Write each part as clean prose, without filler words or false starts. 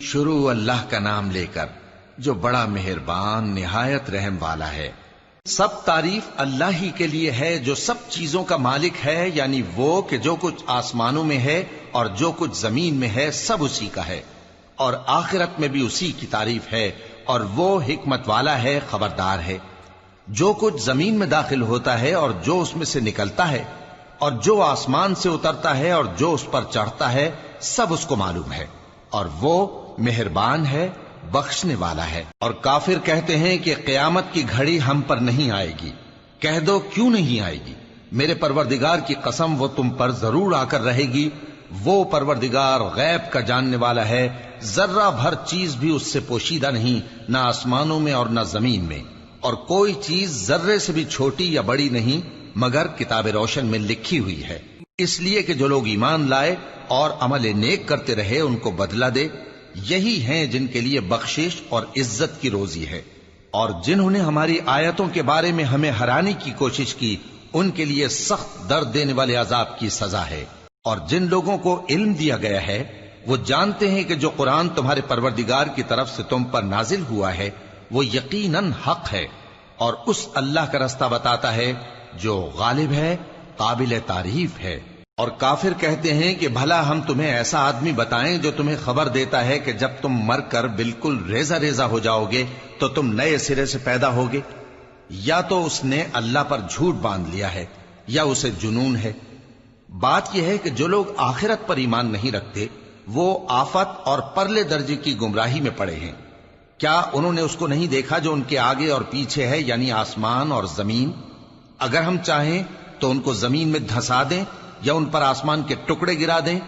شروع اللہ کا نام لے کر جو بڑا مہربان نہایت رحم والا ہے۔ سب تعریف اللہ ہی کے لیے ہے جو سب چیزوں کا مالک ہے، یعنی وہ کہ جو کچھ آسمانوں میں ہے اور جو کچھ زمین میں ہے سب اسی کا ہے، اور آخرت میں بھی اسی کی تعریف ہے، اور وہ حکمت والا ہے، خبردار ہے۔ جو کچھ زمین میں داخل ہوتا ہے اور جو اس میں سے نکلتا ہے، اور جو آسمان سے اترتا ہے اور جو اس پر چڑھتا ہے، سب اس کو معلوم ہے، اور وہ مہربان ہے، بخشنے والا ہے۔ اور کافر کہتے ہیں کہ قیامت کی گھڑی ہم پر نہیں آئے گی۔ کہہ دو کیوں نہیں آئے گی؟ میرے پروردگار کی قسم وہ تم پر ضرور آ کر رہے گی۔ وہ پروردگار غیب کا جاننے والا ہے، ذرہ بھر چیز بھی اس سے پوشیدہ نہیں، نہ آسمانوں میں اور نہ زمین میں، اور کوئی چیز ذرے سے بھی چھوٹی یا بڑی نہیں مگر کتاب روشن میں لکھی ہوئی ہے، اس لیے کہ جو لوگ ایمان لائے اور عمل نیک کرتے رہے ان کو بدلہ دے۔ یہی ہیں جن کے لیے بخشش اور عزت کی روزی ہے، اور جنہوں نے ہماری آیتوں کے بارے میں ہمیں ہرانے کی کوشش کی ان کے لیے سخت درد دینے والے عذاب کی سزا ہے۔ اور جن لوگوں کو علم دیا گیا ہے وہ جانتے ہیں کہ جو قرآن تمہارے پروردگار کی طرف سے تم پر نازل ہوا ہے وہ یقیناً حق ہے، اور اس اللہ کا رستہ بتاتا ہے جو غالب ہے، قابل تعریف ہے۔ اور کافر کہتے ہیں کہ بھلا ہم تمہیں ایسا آدمی بتائیں جو تمہیں خبر دیتا ہے کہ جب تم مر کر بالکل ریزہ ریزہ ہو جاؤ گے تو تم نئے سرے سے پیدا ہوگے؟ یا تو اس نے اللہ پر جھوٹ باندھ لیا ہے یا اسے جنون ہے۔ بات یہ ہے کہ جو لوگ آخرت پر ایمان نہیں رکھتے وہ آفت اور پرلے درجے کی گمراہی میں پڑے ہیں۔ کیا انہوں نے اس کو نہیں دیکھا جو ان کے آگے اور پیچھے ہے، یعنی آسمان اور زمین؟ اگر ہم چاہیں تو ان کو زمین میں دھسا دیں یا ان پر آسمان کے ٹکڑے گرا دیں،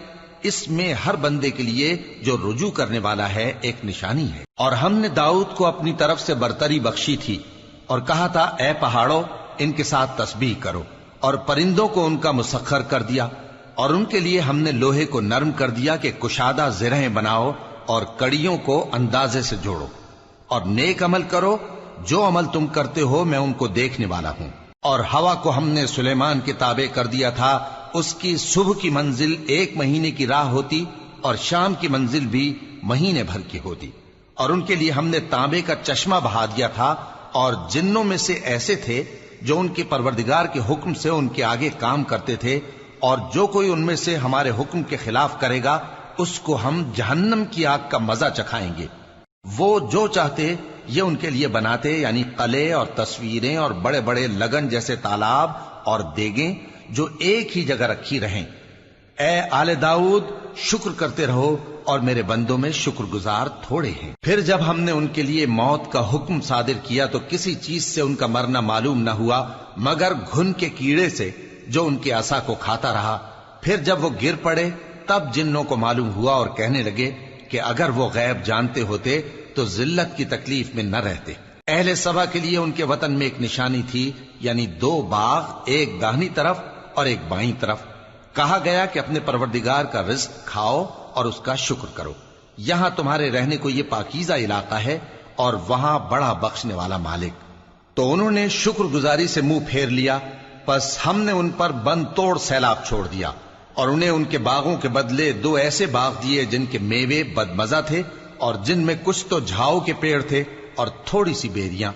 اس میں ہر بندے کے لیے جو رجوع کرنے والا ہے ایک نشانی ہے۔ اور ہم نے داؤد کو اپنی طرف سے برتری بخشی تھی اور کہا تھا اے پہاڑوں ان کے ساتھ تسبیح کرو، اور پرندوں کو ان کا مسخر کر دیا، اور ان کے لیے ہم نے لوہے کو نرم کر دیا کہ کشادہ زرہیں بناؤ اور کڑیوں کو اندازے سے جوڑو، اور نیک عمل کرو، جو عمل تم کرتے ہو میں ان کو دیکھنے والا ہوں۔ اور ہوا کو ہم نے سلیمان کے تابع کر دیا تھا، اس کی صبح کی منزل 1 مہینے کی راہ ہوتی اور شام کی منزل بھی مہینے بھر کی ہوتی۔ اور ان کے لیے ہم نے تانبے کا چشمہ بہا دیا تھا، اور جنوں میں سے ایسے تھے جو ان کے پروردگار کے حکم سے ان کے آگے کام کرتے تھے، اور جو کوئی ان میں سے ہمارے حکم کے خلاف کرے گا اس کو ہم جہنم کی آگ کا مزہ چکھائیں گے۔ وہ جو چاہتے یہ ان کے لیے بناتے، یعنی قلعے اور تصویریں اور بڑے بڑے لگن جیسے تالاب اور دیگیں جو ایک ہی جگہ رکھی رہیں۔ اے آل داؤد شکر کرتے رہو، اور میرے بندوں میں شکر گزار تھوڑے ہیں۔ پھر جب ہم نے ان کے لیے موت کا حکم صادر کیا تو کسی چیز سے ان کا مرنا معلوم نہ ہوا مگر گھن کے کیڑے سے جو ان کے عصا کو کھاتا رہا۔ پھر جب وہ گر پڑے تب جنوں کو معلوم ہوا اور کہنے لگے کہ اگر وہ غیب جانتے ہوتے تو ذلت کی تکلیف میں نہ رہتے۔ اہل سبا کے لیے ان کے وطن میں ایک نشانی تھی، یعنی 2 باغ، ایک داہنی طرف اور ایک بائیں طرف۔ کہا گیا کہ اپنے پروردگار کا رزق کھاؤ اور اس کا شکر کرو، یہاں تمہارے رہنے کو یہ پاکیزہ علاقہ ہے اور وہاں بڑا بخشنے والا مالک۔ تو انہوں نے شکر گزاری سے منہ پھیر لیا، پس ہم نے ان پر بند توڑ سیلاب چھوڑ دیا، اور انہیں ان کے باغوں کے بدلے 2 ایسے باغ دیے جن کے میوے بدمزہ تھے اور جن میں کچھ تو جھاؤ کے پیڑ تھے اور تھوڑی سی بیریاں۔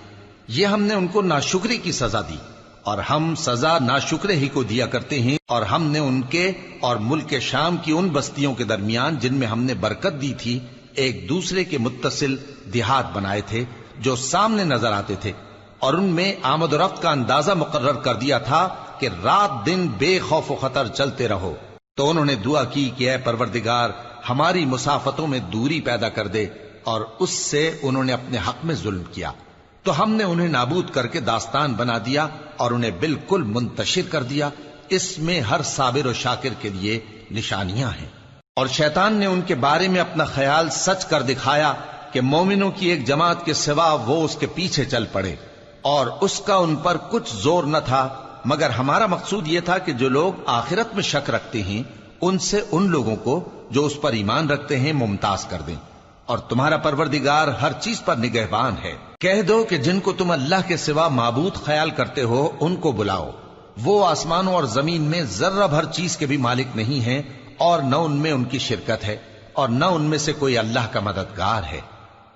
یہ ہم نے ان کو ناشکری کی سزا دی، اور ہم سزا ناشکرے ہی کو دیا کرتے ہیں۔ اور ہم نے ان کے اور ملک شام کی ان بستیوں کے درمیان جن میں ہم نے برکت دی تھی ایک دوسرے کے متصل دیہات بنائے تھے جو سامنے نظر آتے تھے، اور ان میں آمد و رفت کا اندازہ مقرر کر دیا تھا کہ رات دن بے خوف و خطر چلتے رہو۔ تو انہوں نے دعا کی کہ اے پروردگار ہماری مسافتوں میں دوری پیدا کر دے، اور اس سے انہوں نے اپنے حق میں ظلم کیا، تو ہم نے انہیں نابود کر کے داستان بنا دیا اور انہیں بالکل منتشر کر دیا۔ اس میں ہر صابر و شاکر کے لیے نشانیاں ہیں۔ اور شیطان نے ان کے بارے میں اپنا خیال سچ کر دکھایا کہ مومنوں کی ایک جماعت کے سوا وہ اس کے پیچھے چل پڑے، اور اس کا ان پر کچھ زور نہ تھا، مگر ہمارا مقصود یہ تھا کہ جو لوگ آخرت میں شک رکھتے ہیں ان سے ان لوگوں کو جو اس پر ایمان رکھتے ہیں ممتاز کر دیں، اور تمہارا پروردگار ہر چیز پر نگہبان ہے۔ کہہ دو کہ جن کو تم اللہ کے سوا معبود خیال کرتے ہو ان کو بلاؤ، وہ آسمانوں اور زمین میں ذرہ بھر چیز کے بھی مالک نہیں ہیں اور نہ ان میں ان کی شرکت ہے، اور نہ ان میں سے کوئی اللہ کا مددگار ہے،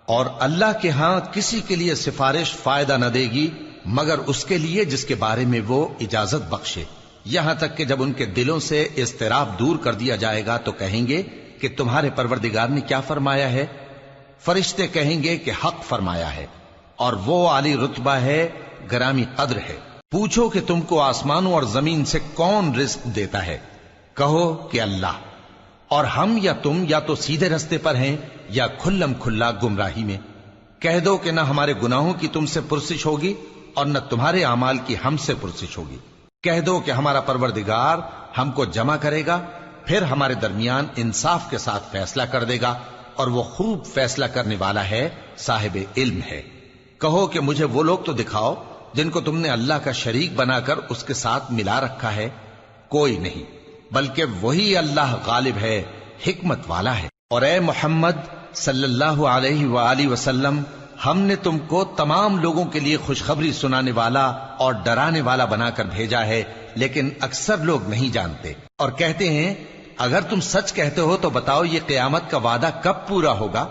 اور اللہ کے ہاں کسی کے لیے سفارش فائدہ نہ دے گی مگر اس کے لیے جس کے بارے میں وہ اجازت بخشے، یہاں تک کہ جب ان کے دلوں سے اضطراب دور کر دیا جائے گا تو کہیں گے کہ تمہارے پروردگار نے کیا فرمایا ہے؟ فرشتے کہیں گے کہ حق فرمایا ہے، اور وہ عالی رتبہ ہے، گرامی قدر ہے۔ پوچھو کہ تم کو آسمانوں اور زمین سے کون رزق دیتا ہے؟ کہو کہ اللہ، اور ہم یا تم یا تو سیدھے رستے پر ہیں یا کھلم کھلا گمراہی میں۔ کہہ دو کہ نہ ہمارے گناہوں کی تم سے پرسش ہوگی اور نہ تمہارے اعمال کی ہم سے پرسش ہوگی۔ کہہ دو کہ ہمارا پروردگار ہم کو جمع کرے گا، پھر ہمارے درمیان انصاف کے ساتھ فیصلہ کر دے گا، اور وہ خوب فیصلہ کرنے والا ہے، صاحب علم ہے۔ کہو کہ مجھے وہ لوگ تو دکھاؤ جن کو تم نے اللہ کا شریک بنا کر اس کے ساتھ ملا رکھا ہے۔ کوئی نہیں، بلکہ وہی اللہ غالب ہے، حکمت والا ہے۔ اور اے محمد صلی اللہ علیہ وآلہ وسلم، ہم نے تم کو تمام لوگوں کے لیے خوشخبری سنانے والا اور ڈرانے والا بنا کر بھیجا ہے، لیکن اکثر لوگ نہیں جانتے، اور کہتے ہیں اگر تم سچ کہتے ہو تو بتاؤ یہ قیامت کا وعدہ کب پورا ہوگا؟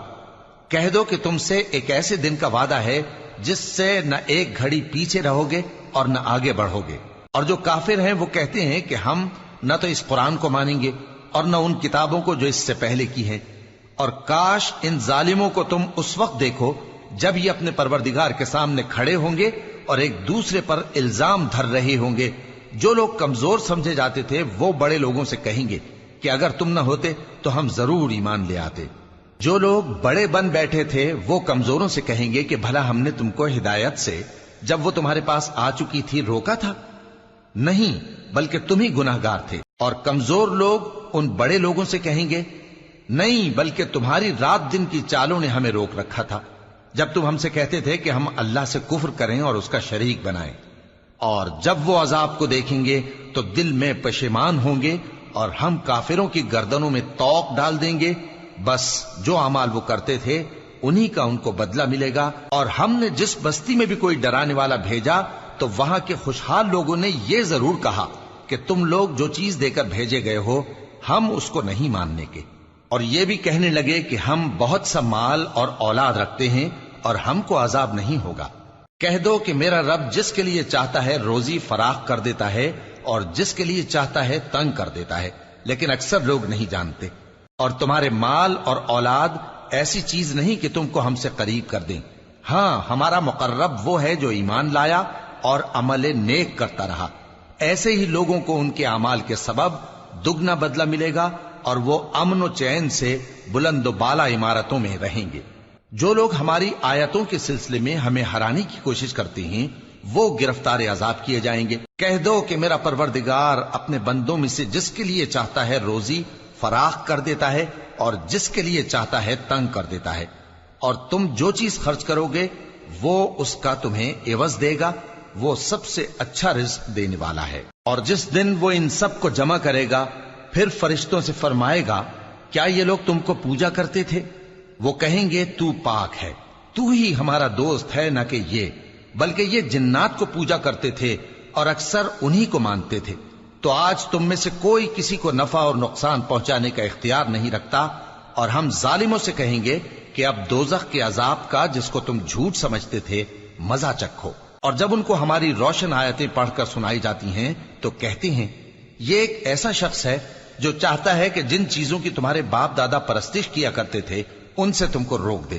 کہہ دو کہ تم سے ایک ایسے دن کا وعدہ ہے جس سے نہ ایک گھڑی پیچھے رہو گے اور نہ آگے بڑھو گے۔ اور جو کافر ہیں وہ کہتے ہیں کہ ہم نہ تو اس قرآن کو مانیں گے اور نہ ان کتابوں کو جو اس سے پہلے کی ہیں، اور کاش ان ظالموں کو تم اس وقت دیکھو جب یہ اپنے پروردگار کے سامنے کھڑے ہوں گے اور ایک دوسرے پر الزام دھر رہے ہوں گے۔ جو لوگ کمزور سمجھے جاتے تھے وہ بڑے لوگوں سے کہیں گے کہ اگر تم نہ ہوتے تو ہم ضرور ایمان لے آتے۔ جو لوگ بڑے بن بیٹھے تھے وہ کمزوروں سے کہیں گے کہ بھلا ہم نے تم کو ہدایت سے جب وہ تمہارے پاس آ چکی تھی روکا تھا؟ نہیں، بلکہ تم ہی گناہگار تھے۔ اور کمزور لوگ ان بڑے لوگوں سے کہیں گے نہیں، بلکہ تمہاری رات دن کی چالوں نے ہمیں روک رکھا تھا جب تم ہم سے کہتے تھے کہ ہم اللہ سے کفر کریں اور اس کا شریک بنائیں۔ اور جب وہ عذاب کو دیکھیں گے تو دل میں پشیمان ہوں گے اور ہم کافروں کی گردنوں میں طوق ڈال دیں گے۔ بس جو اعمال وہ کرتے تھے انہی کا ان کو بدلہ ملے گا۔ اور ہم نے جس بستی میں بھی کوئی ڈرانے والا بھیجا تو وہاں کے خوشحال لوگوں نے یہ ضرور کہا کہ تم لوگ جو چیز دے کر بھیجے گئے ہو ہم اس کو نہیں ماننے کے، اور یہ بھی کہنے لگے کہ ہم بہت سا مال اور اولاد رکھتے ہیں اور ہم کو عذاب نہیں ہوگا۔ کہہ دو کہ میرا رب جس کے لیے چاہتا ہے روزی فراخ کر دیتا ہے اور جس کے لیے چاہتا ہے تنگ کر دیتا ہے، لیکن اکثر لوگ نہیں جانتے۔ اور تمہارے مال اور اولاد ایسی چیز نہیں کہ تم کو ہم سے قریب کر دیں۔ ہاں، ہمارا مقرب وہ ہے جو ایمان لایا اور عمل نیک کرتا رہا۔ ایسے ہی لوگوں کو ان کے اعمال کے سبب دگنا بدلہ ملے گا اور وہ امن و چین سے بلند و بالا عمارتوں میں رہیں گے۔ جو لوگ ہماری آیتوں کے سلسلے میں ہمیں ہرانے کی کوشش کرتے ہیں وہ گرفتار عذاب کیے جائیں گے۔ کہہ دو کہ میرا پروردگار اپنے بندوں میں سے جس کے لیے چاہتا ہے روزی فراخ کر دیتا ہے اور جس کے لیے چاہتا ہے تنگ کر دیتا ہے، اور تم جو چیز خرچ کرو گے وہ اس کا تمہیں عوض دے گا، وہ سب سے اچھا رزق دینے والا ہے۔ اور جس دن وہ ان سب کو جمع کرے گا پھر فرشتوں سے فرمائے گا کیا یہ لوگ تم کو پوجا کرتے تھے؟ وہ کہیں گے تو پاک ہے، تو ہی ہمارا دوست ہے، نہ کہ یہ، بلکہ یہ جنات کو پوجا کرتے تھے اور اکثر انہی کو مانتے تھے۔ تو آج تم میں سے کوئی کسی کو نفع اور نقصان پہنچانے کا اختیار نہیں رکھتا، اور ہم ظالموں سے کہیں گے کہ اب دوزخ کے عذاب کا جس کو تم جھوٹ سمجھتے تھے مزہ چکھو۔ اور جب ان کو ہماری روشن آیتیں پڑھ کر سنائی جاتی ہیں تو کہتے ہیں یہ ایک ایسا شخص ہے جو چاہتا ہے کہ جن چیزوں کی تمہارے باپ دادا پرستش کیا کرتے تھے ان سے تم کو روک دے۔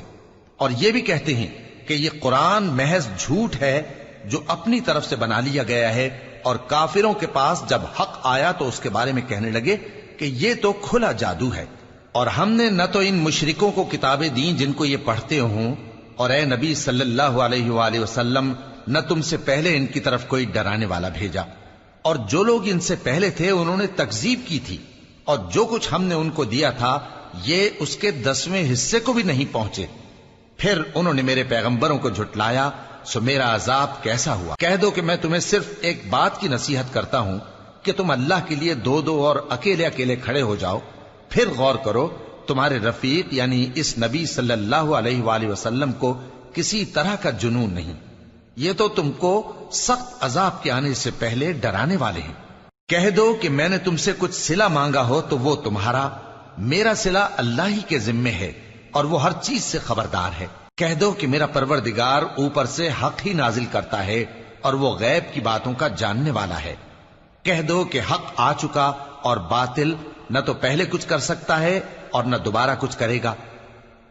اور یہ بھی کہتے ہیں کہ یہ قرآن محض جھوٹ ہے جو اپنی طرف سے بنا لیا گیا ہے، اور کافروں کے پاس جب حق آیا تو اس کے بارے میں کہنے لگے کہ یہ تو کھلا جادو ہے۔ اور ہم نے نہ تو ان مشرکوں کو کتابیں دیں جن کو یہ پڑھتے ہوں، اور اے نبی صلی اللہ علیہ وآلہ وسلم نہ تم سے پہلے ان کی طرف کوئی ڈرانے والا بھیجا، اور جو لوگ ان سے پہلے تھے انہوں نے تکذیب کی تھی، اور جو کچھ ہم نے ان کو دیا تھا یہ اس کے 10ویں حصے کو بھی نہیں پہنچے۔ پھر انہوں نے میرے پیغمبروں کو جھٹلایا، سو میرا عذاب کیسا ہوا۔ کہہ دو کہ میں تمہیں صرف ایک بات کی نصیحت کرتا ہوں کہ تم اللہ کے لیے دو دو اور اکیلے اکیلے کھڑے ہو جاؤ، پھر غور کرو تمہارے رفیق یعنی اس نبی صلی اللہ علیہ وآلہ وسلم کو کسی طرح کا جنون نہیں، یہ تو تم کو سخت عذاب کے آنے سے پہلے ڈرانے والے ہیں۔ کہہ دو کہ میں نے تم سے کچھ صلہ مانگا ہو تو وہ تمہارا، میرا صلہ اللہ ہی کے ذمے ہے اور وہ ہر چیز سے خبردار ہے۔ کہہ دو کہ میرا پروردگار اوپر سے حق ہی نازل کرتا ہے اور وہ غیب کی باتوں کا جاننے والا ہے۔ کہہ دو کہ حق آ چکا اور باطل نہ تو پہلے کچھ کر سکتا ہے اور نہ دوبارہ کچھ کرے گا۔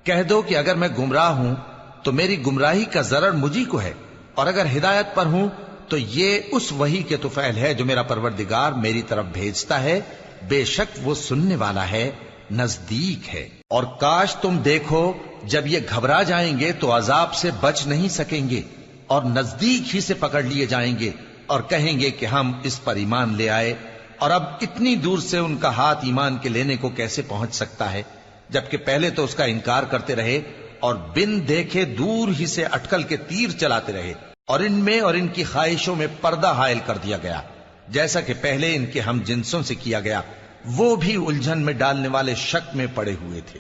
کہہ دو کہ اگر میں گمراہ ہوں تو میری گمراہی کا ضرر مجھی کو ہے، اور اگر ہدایت پر ہوں تو یہ اس وحی کے طفیل ہے جو میرا پروردگار میری طرف بھیجتا ہے، بے شک وہ سننے والا ہے، نزدیک ہے۔ اور کاش تم دیکھو جب یہ گھبرا جائیں گے تو عذاب سے بچ نہیں سکیں گے اور نزدیک ہی سے پکڑ لیے جائیں گے اور کہیں گے کہ ہم اس پر ایمان لے آئے، اور اب اتنی دور سے ان کا ہاتھ ایمان کے لینے کو کیسے پہنچ سکتا ہے، جبکہ پہلے تو اس کا انکار کرتے رہے اور بن دیکھے دور ہی سے اٹکل کے تیر چلاتے رہے، اور ان میں اور ان کی خواہشوں میں پردہ حائل کر دیا گیا، جیسا کہ پہلے ان کے ہم جنسوں سے کیا گیا، وہ بھی الجھن میں ڈالنے والے شک میں پڑے ہوئے تھے۔